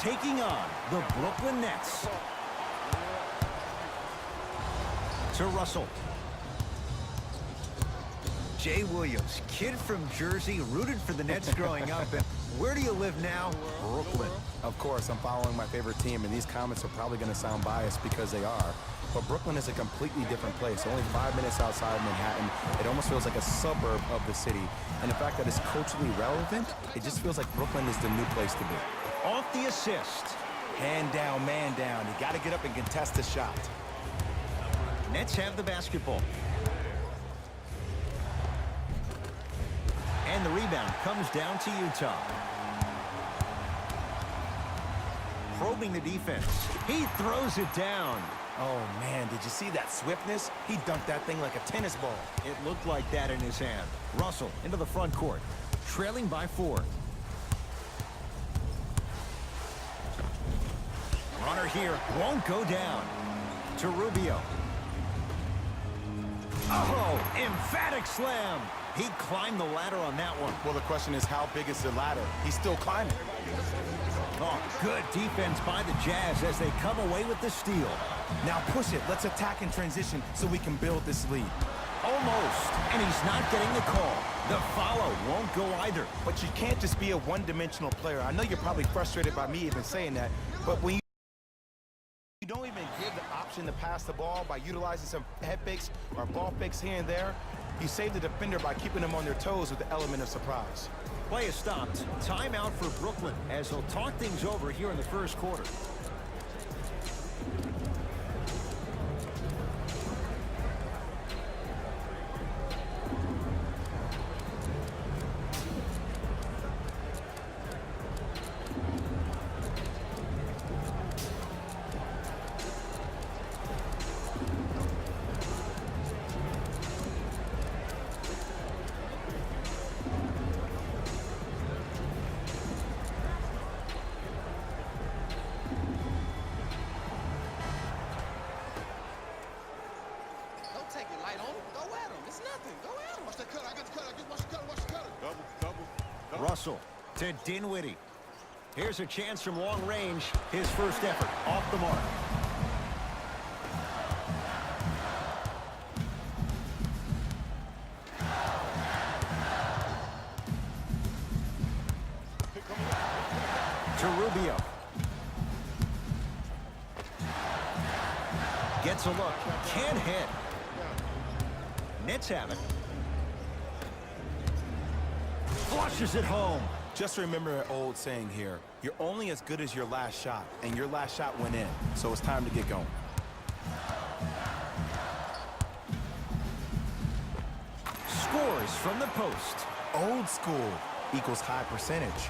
taking on the Brooklyn Nets. To Russell. Jay Williams, kid from Jersey, rooted for the Nets growing up. And where do you live now? Brooklyn. Of course, I'm following my favorite team, and these comments are probably going to sound biased because they are. But Brooklyn is a completely different place. Only 5 minutes outside of Manhattan. It almost feels like a suburb of the city. And the fact that it's culturally relevant, it just feels like Brooklyn is the new place to be. Off the assist. Hand down, man down. You got to get up and contest the shot. Nets have the basketball. And the rebound comes down to Utah. Probing the defense. He throws it down. Oh, man, did you see that swiftness? He dunked that thing like a tennis ball. It looked like that in his hand. Russell into the front court, trailing by 4. Runner here won't go down. To Rubio. Oh, emphatic slam. He climbed the ladder on that one. Well, the question is, how big is the ladder? He's still climbing. Oh, good defense by the Jazz as they come away with the steal. Now push it. Let's attack in transition so we can build this lead. Almost, and he's not getting the call. The follow won't go either. But you can't just be a one-dimensional player. I know you're probably frustrated by me even saying that, but when you don't even give the option to pass the ball by utilizing some head fakes or ball fakes here and there, you save the defender by keeping them on their toes with the element of surprise. Play is stopped. Timeout for Brooklyn as they'll talk things over here in the first quarter. Russell to Dinwiddie. Here's a chance from long range. His first effort off the mark. To Rubio. Gets a look. Can't hit. Nets have it. Flushes it home. Just remember an old saying here. You're only as good as your last shot, and your last shot went in, so it's time to get going. Scores from the post. Old school equals high percentage.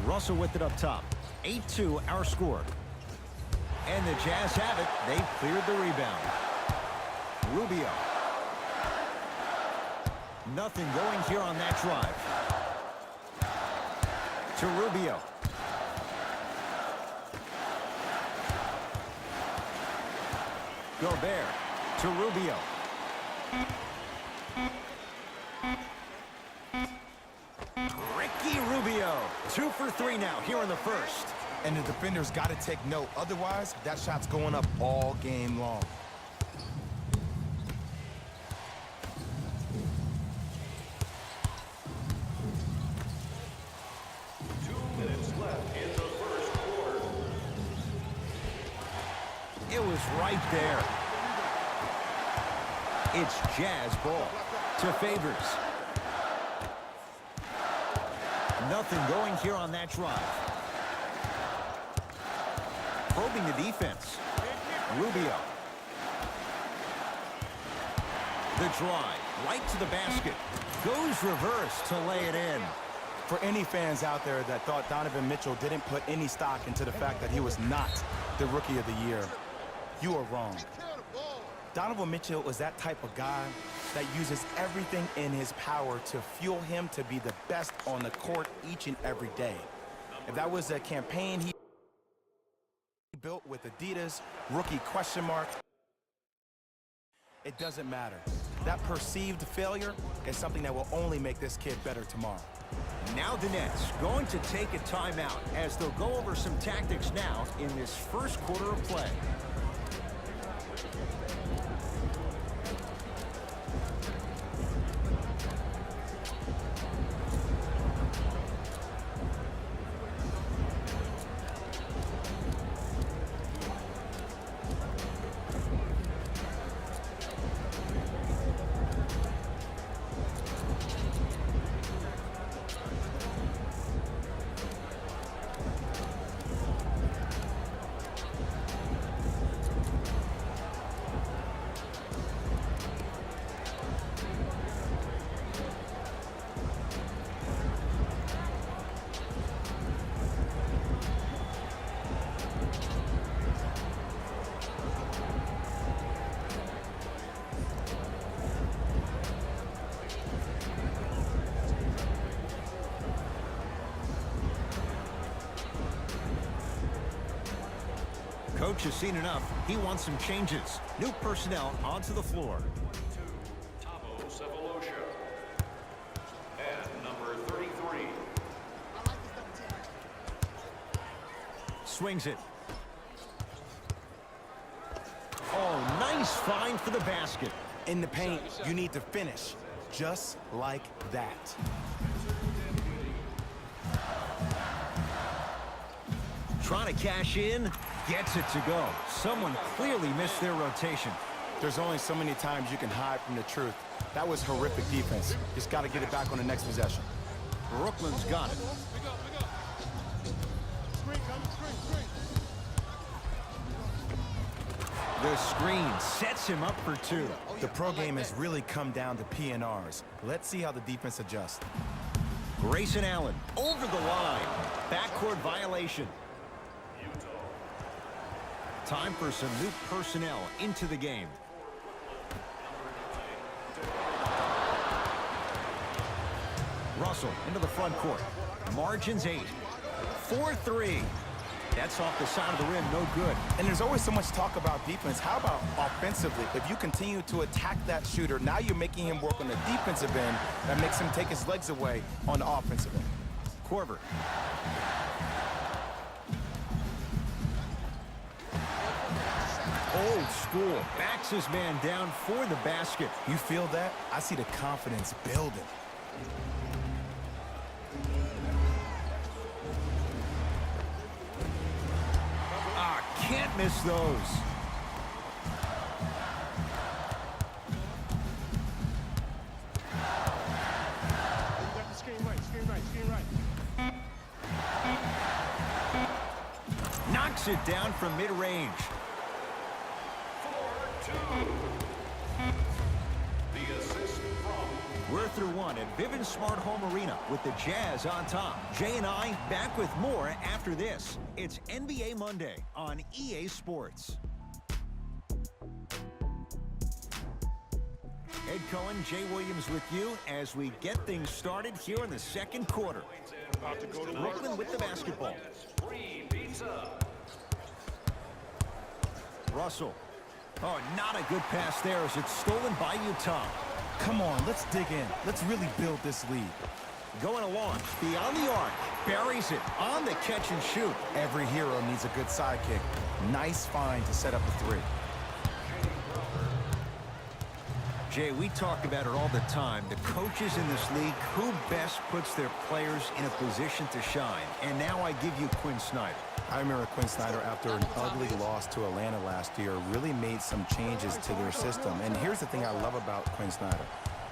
Russell with it up top. 8-2 our score. And the Jazz have it. They've cleared the rebound. Rubio. Nothing going here on that drive. To Rubio. Gobert to Rubio. Ricky Rubio. 2 for 3 now here in the first. And the defender's got to take note. Otherwise, that shot's going up all game long. It was right there. It's Jazz ball to Favors. Nothing going here on that drive. Probing the defense. Rubio. The drive right to the basket. Goes reverse to lay it in. For any fans out there that thought Donovan Mitchell didn't put any stock into the fact that he was not the Rookie of the Year, you are wrong. Donovan Mitchell is that type of guy that uses everything in his power to fuel him to be the best on the court each and every day. If that was a campaign he built with Adidas, rookie question mark, it doesn't matter. That perceived failure is something that will only make this kid better tomorrow. Now the Nets going to take a timeout as they'll go over some tactics now in this first quarter of play. Coach has seen enough. He wants some changes. New personnel onto the floor. And number 33. Swings it. Oh, nice find for the basket. In the paint, you need to finish just like that. Trying to cash in. Gets it to go. Someone clearly missed their rotation. There's only so many times you can hide from the truth. That was horrific defense. Just got to get it back on the next possession. Brooklyn's got it. The screen sets him up for two. The pro game has really come down to PNRs. Let's see how the defense adjusts. Grayson Allen over the line. Backcourt violation. Time for some new personnel into the game. Russell into the front court. Margins 8. 4-3. That's off the side of the rim, no good. And there's always so much talk about defense. How about offensively? If you continue to attack that shooter, now you're making him work on the defensive end. That makes him take his legs away on the offensive end. Korver. Old school. Backs his man down for the basket. You feel that? I see the confidence building. Can't miss those. Knocks it down from mid-range. We're through one at Vivint Smart Home Arena with the Jazz on top. Jay and I back with more after this. It's NBA Monday on EA Sports. Ed Cohen, Jay Williams with you as we get things started here in the second quarter. Brooklyn with the basketball. Russell. Oh, not a good pass there as it's stolen by Utah. Come on, let's dig in. Let's really build this lead. Going to launch beyond the arc. Buries it on the catch and shoot. Every hero needs a good sidekick. Nice find to set up a three. Jay, we talk about it all the time. The coaches in this league, who best puts their players in a position to shine? And now I give you Quinn Snyder. I remember Quinn Snyder, after an ugly loss to Atlanta last year, really made some changes to their system. And here's the thing I love about Quinn Snyder.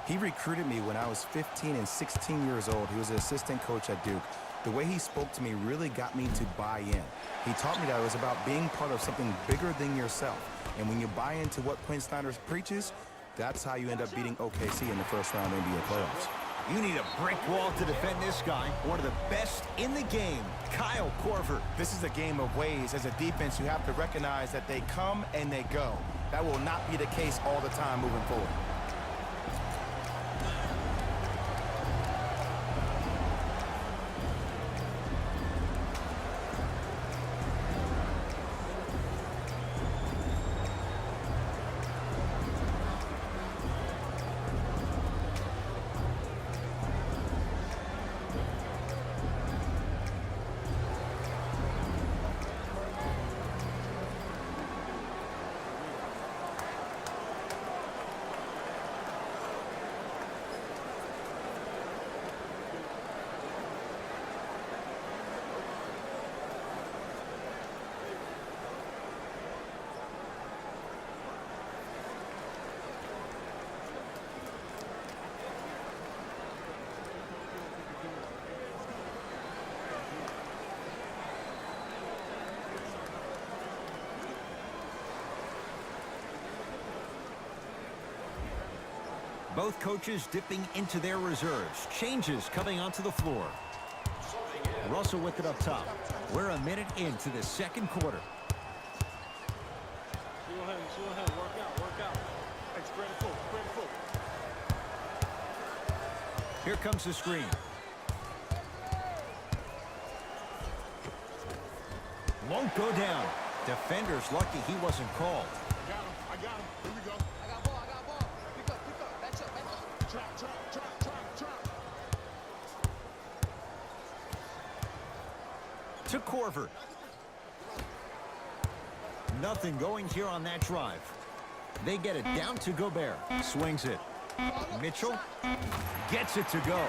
He recruited me when I was 15 and 16 years old. He was an assistant coach at Duke. The way he spoke to me really got me to buy in. He taught me that it was about being part of something bigger than yourself. And when you buy into what Quinn Snyder preaches, that's how you end up beating OKC in the first round NBA playoffs. You need a brick wall to defend this guy. One of the best in the game, Kyle Korver. This is a game of ways. As a defense, you have to recognize that they come and they go. That will not be the case all the time moving forward. Both coaches dipping into their reserves. Changes coming onto the floor. Russell with it up top. We're a minute into the second quarter. Work out. Hey, spread it full. Here comes the screen. Won't go down. Defender's lucky he wasn't called. I got him. Here we go. I got ball. Pick up. Back up. Trap. To Corver. Nothing going here on that drive. They get it down to Gobert. Swings it. Mitchell gets it to go.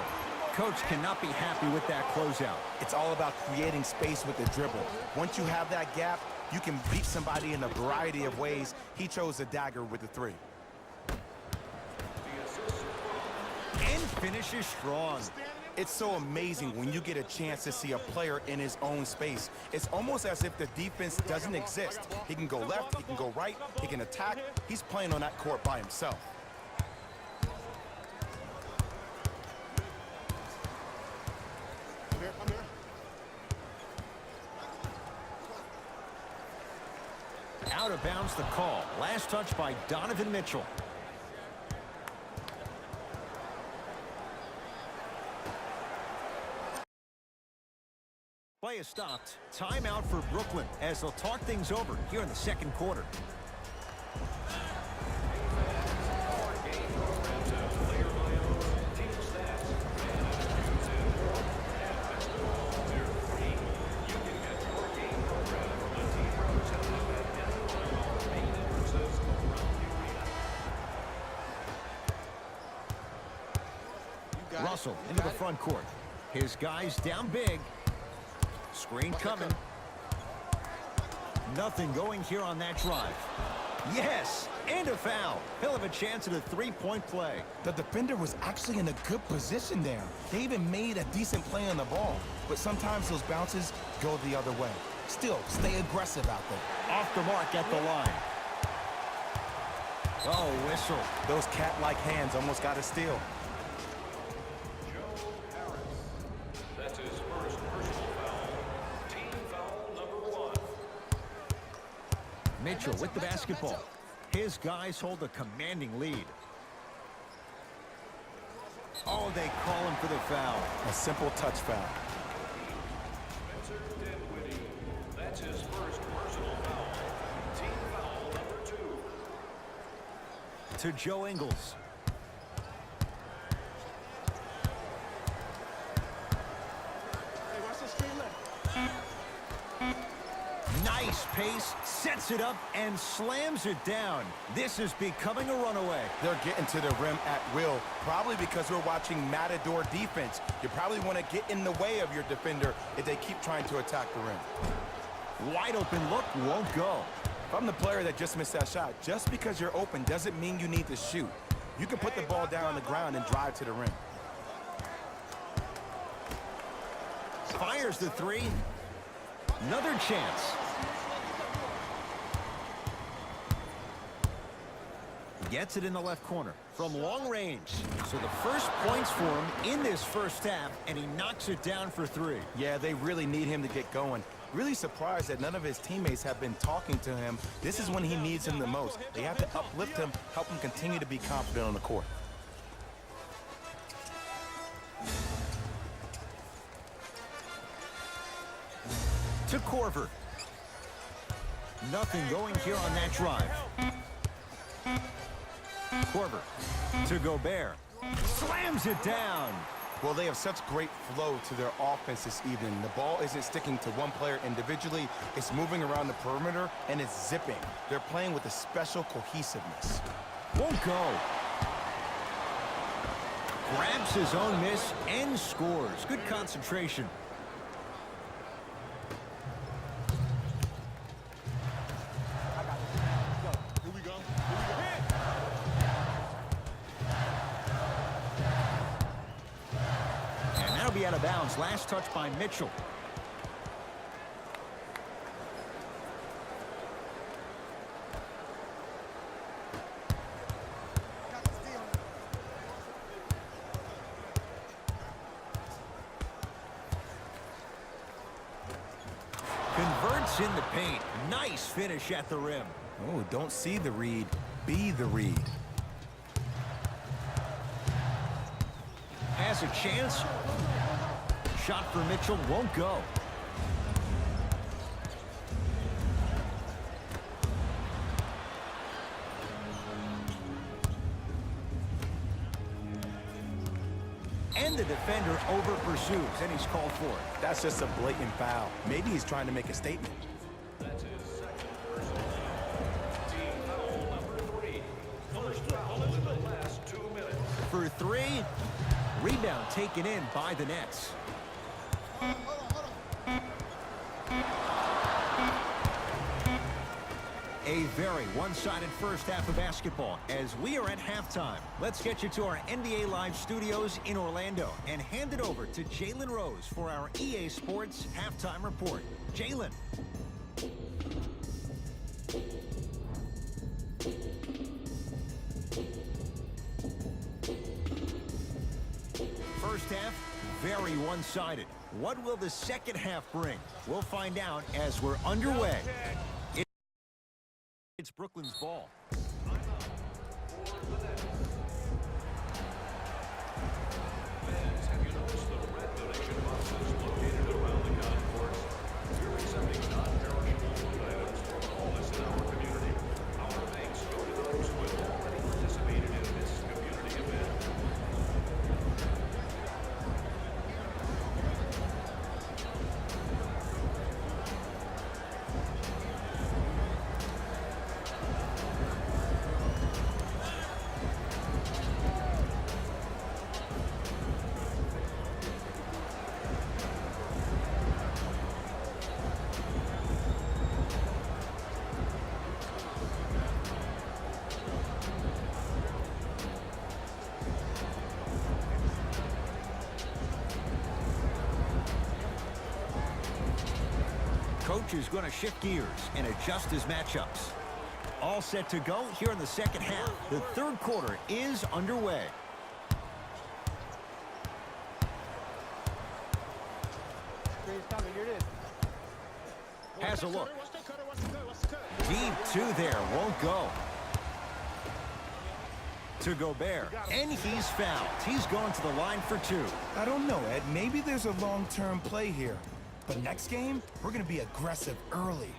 Coach cannot be happy with that closeout. It's all about creating space with the dribble. Once you have that gap, you can beat somebody in a variety of ways. He chose a dagger with the three. And finishes strong. It's so amazing when you get a chance to see a player in his own space. It's almost as if the defense doesn't exist. He can go left, he can go right, he can attack. He's playing on that court by himself. I'm here. Out of bounds the call. Last touch by Donovan Mitchell. Play is stopped. Timeout for Brooklyn as they'll talk things over here in the second quarter. Russell into the front court. His guys down big. Screen coming. Nothing going here on that drive. Yes, and a foul. He'll have a chance at a three-point play. The defender was actually in a good position there. They even made a decent play on the ball, but sometimes those bounces go the other way. Still, stay aggressive out there. Off the mark at the line. Oh, whistle. Those cat-like hands almost got a steal. That's his first personal foul. Team foul number 1. Mitchell with the basketball. His guys hold a commanding lead. Oh, they call him for the foul. A simple touch foul. That's his first personal foul. Team foul number 2. To Joe Ingles. Hey, watch the street left. Nice pace, sets it up, and slams it down. This is becoming a runaway. They're getting to the rim at will, probably because we're watching Matador defense. You probably want to get in the way of your defender if they keep trying to attack the rim. Wide open look, won't go. If I'm the player that just missed that shot, just because you're open doesn't mean you need to shoot. You can put the ball down on the ground and drive to the rim. Fires the three. Another chance. Gets it in the left corner from long range. So the first points for him in this first half, and he knocks it down for 3. Yeah, they really need him to get going. Really surprised that none of his teammates have been talking to him. This is when he needs him the most. They have to uplift him, help him continue to be confident on the court. To Corver. Nothing going here on that drive. Corver to Gobert. Slams it down. Well, they have such great flow to their offense this evening. The ball isn't sticking to one player individually. It's moving around the perimeter, and it's zipping. They're playing with a special cohesiveness. Won't go. Grabs his own miss and scores. Good concentration. Here we go. And that'll be out of bounds. Last touch by Mitchell. Converts in the paint. Nice finish at the rim. Oh, don't see the read, be the read. Has a chance. Shot for Mitchell won't go. And the defender over pursues, and he's called for it. That's just a blatant foul. Maybe he's trying to make a statement. That's his second personal foul. Team foul number 3. First foul in the last 2 minutes. For 3, rebound taken in by the Nets. A very one-sided first half of basketball as we are at halftime. Let's get you to our NBA Live studios in Orlando and hand it over to Jalen Rose for our EA Sports halftime report. Jalen. First half, very one-sided. What will the second half bring? We'll find out as we're underway. It's Brooklyn's ball. Fans, have you noticed the red donation boxes located around the concourse? We're accepting non-perishable food items from all us in our community. Our thanks go to those who have already participated in this community event. Coach is going to shift gears and adjust his matchups. All set to go here in the second half. The third quarter is underway. Has a look. Deep two there, won't go. To Gobert, and he's fouled. He's going to the line for 2. I don't know, Ed. Maybe there's a long-term play here. But next game, we're going to be aggressive early.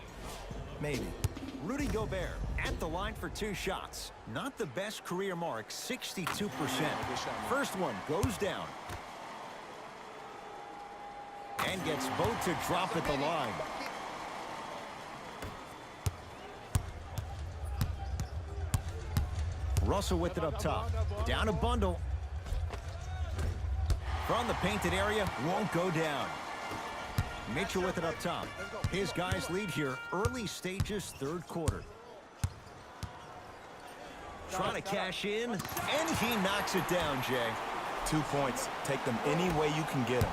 Maybe. Rudy Gobert at the line for 2 shots. Not the best career mark, 62%. First one goes down. And gets both to drop at the line. Russell with it up top. Down a bundle. From the painted area, won't go down. Mitchell with it up top. His guys lead here, early stages, third quarter. Trying to cash in, and he knocks it down, Jay. 2 points. Take them any way you can get them.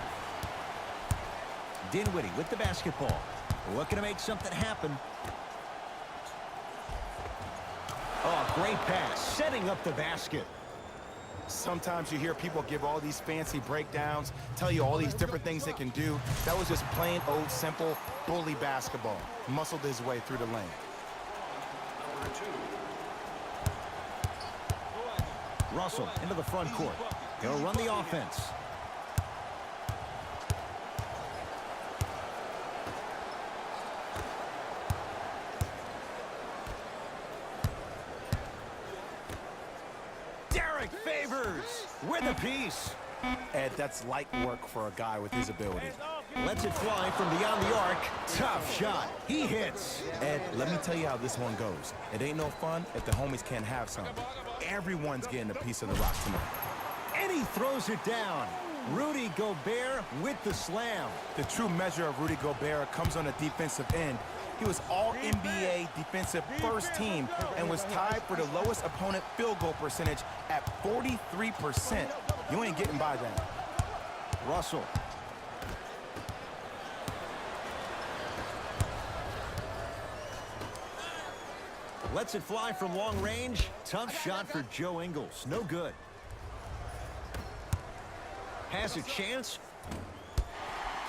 Dinwiddie with the basketball. Looking to make something happen. Oh, great pass, setting up the basket. Sometimes you hear people give all these fancy breakdowns, tell you all these different things they can do. That was just plain old simple bully basketball. Muscled his way through the lane. Number 2. Russell into the front court. He'll run the offense. Favors with a piece. Ed, that's light work for a guy with his ability. Lets it fly from beyond the arc. Tough shot. He hits. Ed, let me tell you how this one goes. It ain't no fun if the homies can't have some. Everyone's getting a piece of the rock tonight. And he throws it down. Rudy Gobert with the slam. The true measure of Rudy Gobert comes on the defensive end. He was all-NBA defensive first team and was tied for the lowest opponent field goal percentage at 43%. You ain't getting by that. Russell. Lets it fly from long range. Tough shot for Joe Ingles. No good. Has a chance.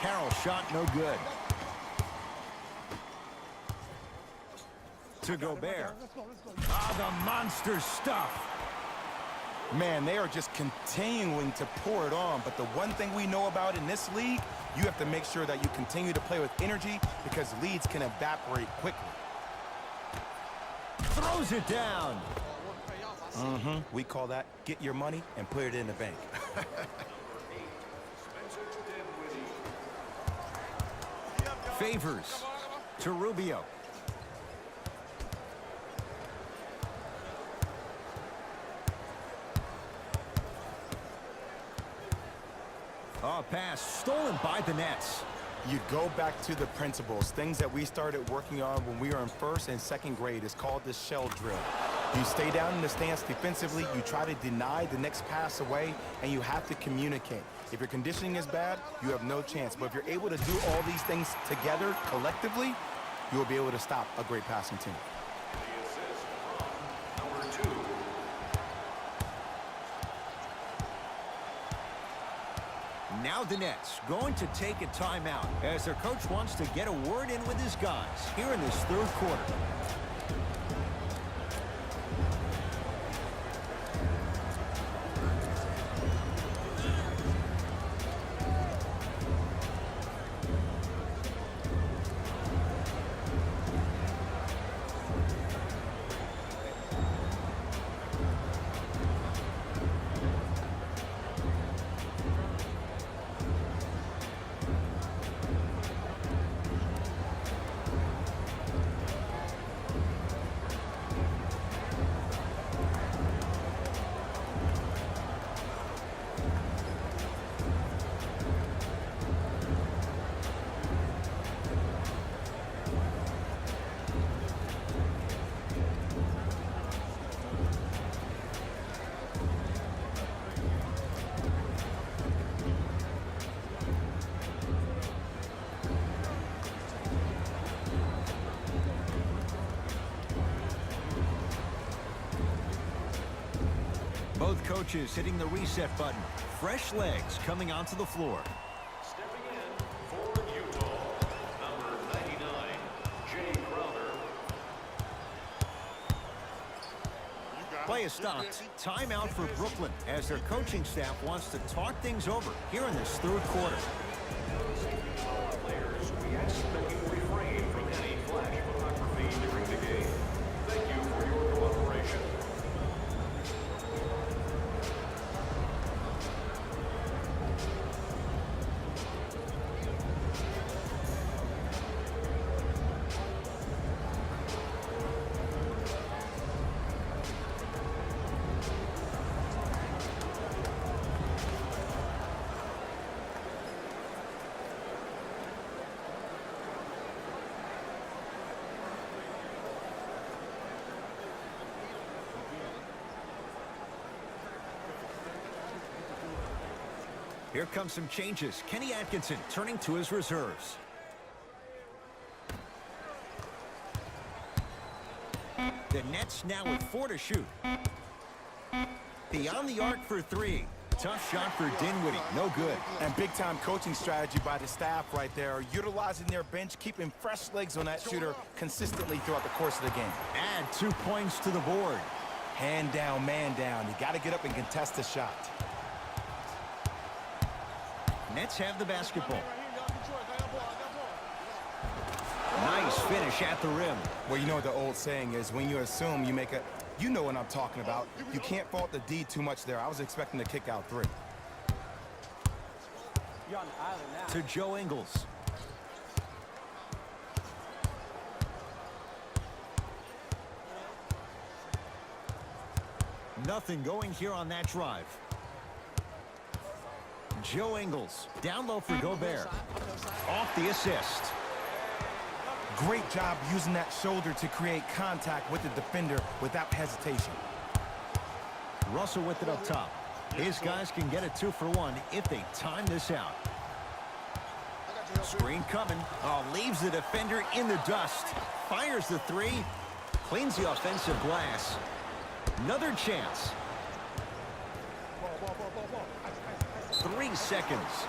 Carroll shot no good. To Gobert. Ah, the monster stuff. Man, they are just continuing to pour it on. But the one thing we know about in this league, you have to make sure that you continue to play with energy because leads can evaporate quickly. Throws it down. We call that get your money and put it in the bank. Favors to Rubio. Oh, pass stolen by the Nets. You go back to the principles, things that we started working on when we were in first and second grade. Is called the shell drill. You stay down in the stance defensively, you try to deny the next pass away, and you have to communicate. If your conditioning is bad, you have no chance. But if you're able to do all these things together, collectively, you will be able to stop a great passing team. The assist from number 2. Now the Nets going to take a timeout as their coach wants to get a word in with his guys here in this third quarter. Both coaches hitting the reset button. Fresh legs coming onto the floor. Stepping in for Utah, number 99, Jay Crowder. Play is stopped. Timeout for Brooklyn as their coaching staff wants to talk things over here in this third quarter. Players, we ask that you refrain from any flash photography during the game. Thank you for your cooperation. Here comes some changes. Kenny Atkinson turning to his reserves. The Nets now with 4 to shoot. Beyond the arc for 3. Tough shot for Dinwiddie. No good. And big-time coaching strategy by the staff right there, utilizing their bench, keeping fresh legs on that shooter consistently throughout the course of the game. Add 2 points to the board. Hand down, man down. You got to get up and contest the shot. Nets have the basketball. Nice finish at the rim. Well, you know what the old saying is, when you assume you make a... You know what I'm talking about. You can't fault the D too much there. I was expecting to kick out 3. To Joe Ingles. Nothing going here on that drive. Joe Ingles, down low for Gobert. Off the assist. Great job using that shoulder to create contact with the defender without hesitation. Russell with it up top. His guys can get a 2-for-1 if they time this out. Screen coming. Oh, leaves the defender in the dust. Fires the 3. Cleans the offensive glass. Another chance. 3 seconds.